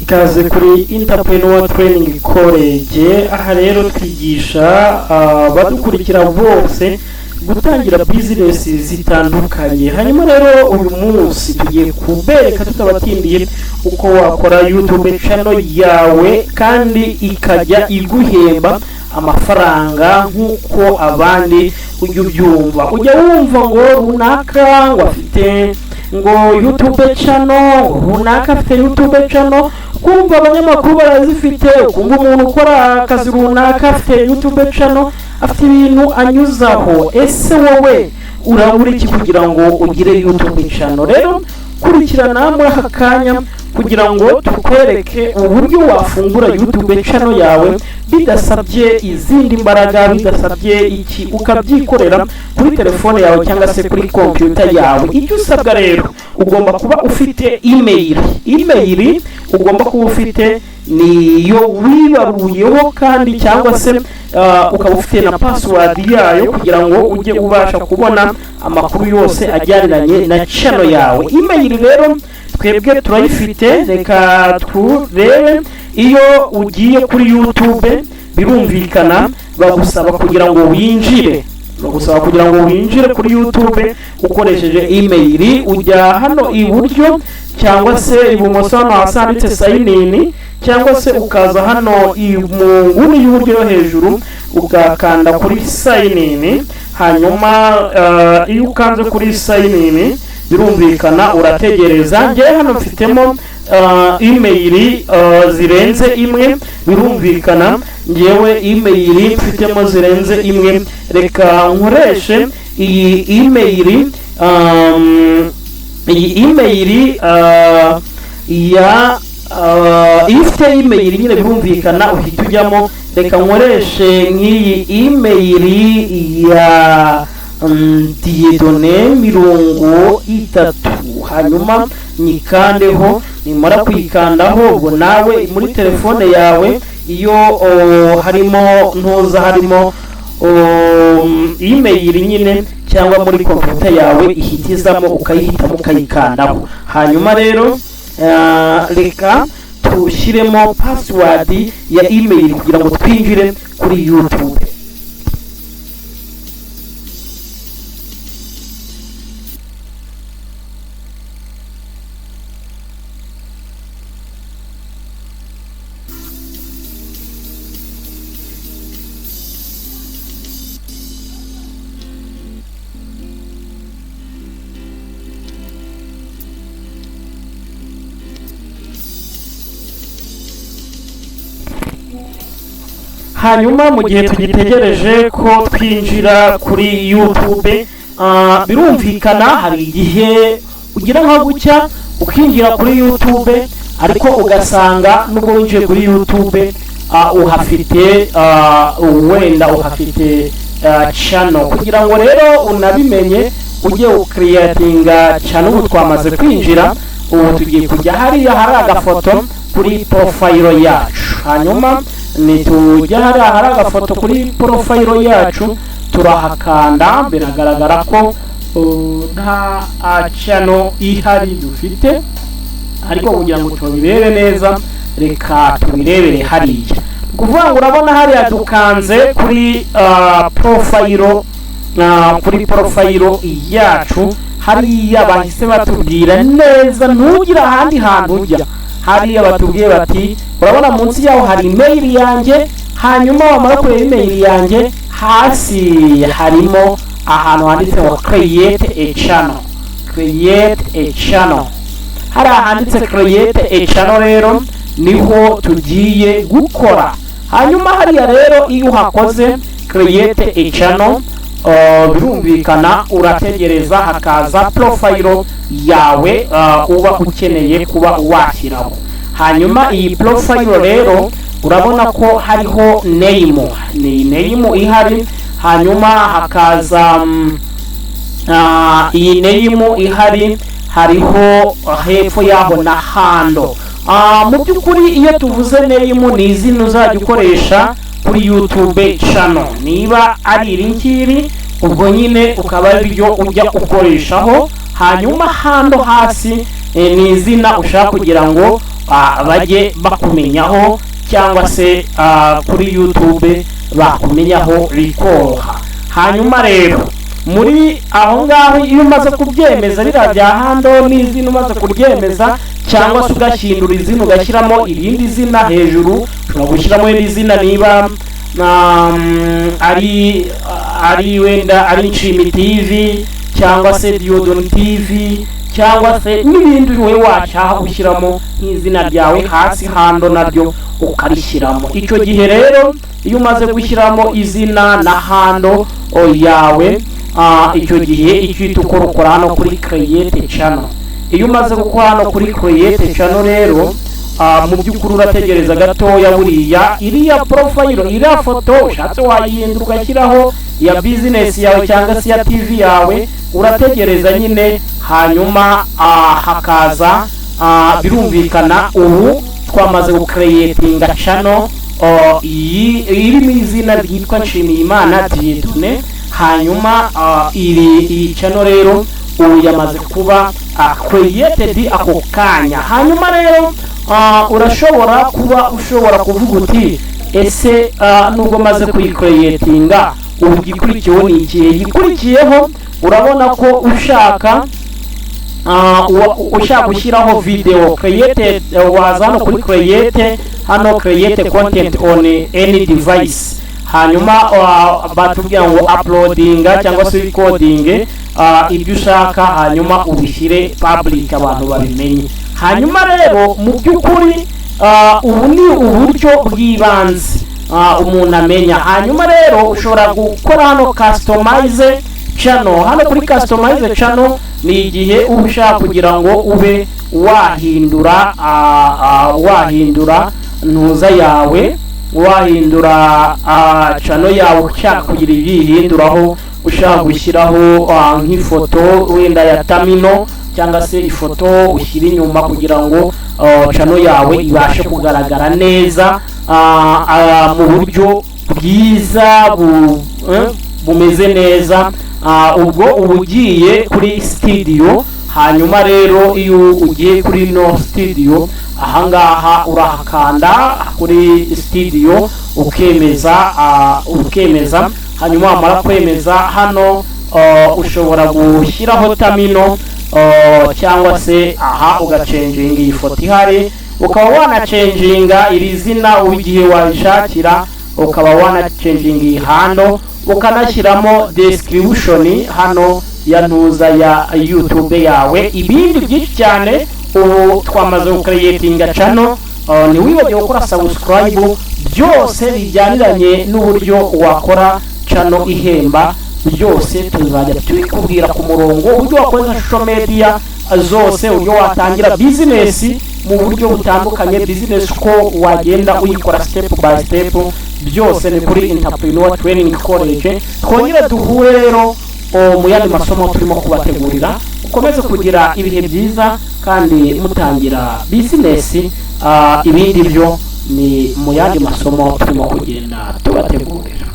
ikaze kuri Entrepreneur Training College. Aha rero twigisha badukurikira bose gutangira business zitandukanye. Hanyuma rero uyu munsi tugiye kubereka tutabatindiye uko wakora YouTube channel yawe kandi ikajya iguhemba amafaranga nkuko abandi ujya ubyumva. Ujya wumva ngo runaka wafite ngo YouTube channel, runaka afite YouTube channel, kumva abanyamakuru barazifite, kumva umuntu ukora akazi runaka afite YouTube channel, afite ibintu anyuzaho. Ese wowe urabura iki kugira ngo ugire YouTube channel? Rero kurikirana muri aka kanya kugira ngo tukwereke uburyo wafungura YouTube channel yawe bidasabye izindi mbaraga, bidasabye iki, ukabyikorera kuri telefone yawe cyangwa se kuri computer yawe. Icyo usabwa rero, ugomba kuba ufite email ugomba kuba ufite niyo wibaruyeho kandi cyangwa se ukaba ufite na password yayo kugira ngo ujye ubasha kubona amakuru yose ajyaniranye na channel yawe. Email rero twebwe turayifite, reka turebe. Iyo ugiye kuri YouTube birumvikana bagusaba kugira ngo winjire kuri YouTube ukoresheje email. Ujya hano iburyo cyangwa se ibumoso hano hasanditse sign in, cyangwa se ukaza hano mu nguni y'uburyo hejuru ugakanda kuri sign in. Hanyuma iyo ukanze kuri sign in birumvikana urategereza. Nge hano mfitemo email zirenze imwe, birumvikana ngewe email mfitemo zirenze imwe. Reka nkoreshe iyi email ya ifite email nyine birumvikana uhita ujyamo. Reka nkoreshe nk'iyi email ya Dieudonné 30. hanyuma nyikandeho. nimara kuyikandaho ubwo nawe muri telefone yawe iyo harimo email nyine cyangwa muri computer yawe ihitizamo ukayihitamo ukayikandaho. hanyuma rero reka tushyiremo password ya email kugira ngo twinjire kuri YouTube. hanyuma mu gihe tugitegereje ko twinjira kuri YouTube, birumvikana hari igihe ugira nka gucya ukinjira kuri YouTube ariko ugasanga nubwo winjiye kuri YouTube uhafite wenda uhafite channel. kugira ngo rero unabimenye ujye ucreatinga channel. ubu twamaze kwinjira, ubu tugiye kujya hariya hari agafoto kuri profile yacu. hanyuma nitujya hari agafoto kuri profile yacu turahakanda. biragaragara ko nta channel ihari dufite, ariko kugira ngo tubirebe neza reka tubirebere hariya. kuvuga ngo urabona hariya dukanze kuri profile yacu. hariya bahise batubwira neza ntugira ahandi hantu ujya. hariya batubwiye bati urabona munsi yaho hari email yanjye. hanyuma wamara kureba email yanjye hasi harimo ahantu handitse ngo create a channel. hari ahanditse create a channel rero niho tugiye gukora. hanyuma hariya rero iyo uhakoze create a channel birumvikana urategereza hakaza profile yawe uba ukeneye kuba washyiraho. hanyuma iyi profile rero urabona ko hariho name ihari. hanyuma hakaza iyi name ihari, hariho hepfo yaho na handle. mu by'ukuri iyo tuvuze name ni izina uzajya ukoresha kuri YouTube channel. niba ari iri ngiri ubwo nyine ukaba ari byo ujya ukoreshaho. hanyuma hando hasi ni izina ushaka kugira ngo bajye bakumenyaho cyangwa se kuri YouTube bakumenyaho bikoroha. Hanyuma rero muri aho ngaho iyo umaze kubyemeza biriya bya hando n'izina umaze kuryemeza cyangwa se ugahindura izina ugashyiramo irindi zina hejuru, ushobora gushyiramo irindi zina niba ari wenda ari Nshimi TV cyangwa se Diodon TV cyangwa se n'ibindi we washaka gushyiramo nk'izina ryawe hasi hando naryo ukarishyiramo. Icyo gihe rero iyo umaze gushyiramo izina na hando yawe, icyo gihe icyo ukora hano kuri create channel. Iyo umaze gukora hano kuri create channel rero mu by'ukuri urategereza gatoya, buriya iriya profile iriya foto ushatse wayihindura ugashyiraho ya business yawe cyangwa se ya TV yawe, urategereza nyine. Hanyuma hakaza birumvikana ubu twamaze gucreatinga channel irimo izina ryitwa Nshimiyimana Dieudonné. Hanyuma iyi channel rero ubu yamaze kuba created ako kanya. Hanyuma rero urashobora kuba ushobora kuvuga uti ese nubwo maze kuyicreatinga ubu gikurikiyeho ni ikihe? Gikurikiyeho urabona ko ushaka gushyiraho video created, waza hano kuri create, hano create content on any device. Hanyuma batubwira ngo uploadinga cyangwa se recording ibyo ushaka, hanyuma ubishyire public abantu babimenye. Hanyuma rero mu by'ukuri ubu ni uburyo bw'ibanze umuntu amenya. Hanyuma rero ushobora gukora hano customize channel. Hano kuri customize channel ni igihe ushaka kugira ngo ube wahindura ntuza yawe, wahindura channel yawe ushaka kugira ibihinduraho, ushaka gushyiraho nk'ifoto wenda ya Tamino cyangwa se ifoto ushyira inyuma kugira ngo channel yawe ibashe kugaragara neza mu buryo bwiza bumeze neza. Ubwo ugiye kuri studio. Hanyuma rero iyo ugiye kuri no studio, ahangaha urahakanda kuri studio ukemeza. Hanyuma wamara kwemeza hano ushobora gushyiraho Tamino cyangwa se ugacenginga iyi foto ihari, ukaba wanacenginga iri zina igihe wabishakira, ukaba wanacenginga iyi hando, ukanashyiramo description hano ya ntuza ya YouTube yawe. Ibindi byinshi cyane ubu twamaze gucreatinga channel. Ntiwibagire gukora subscribe, byose bijyaniranye n'uburyo wakora channel ihemba, byose tuzajya tubikubwira ku murongo, uburyo wakoresha social media zose, uburyo watangira business mu buryo butandukanye, business ko wagenda uyikora step by step, byose ni kuri Entrepreneur Training College. Twongera duhure rero mu yandi masomo turimo kubategurira. Ukomeze kugira ibihe byiza kandi mutangira business. Ibindi byo ni mu yandi masomo turimo kugenda tubategurira.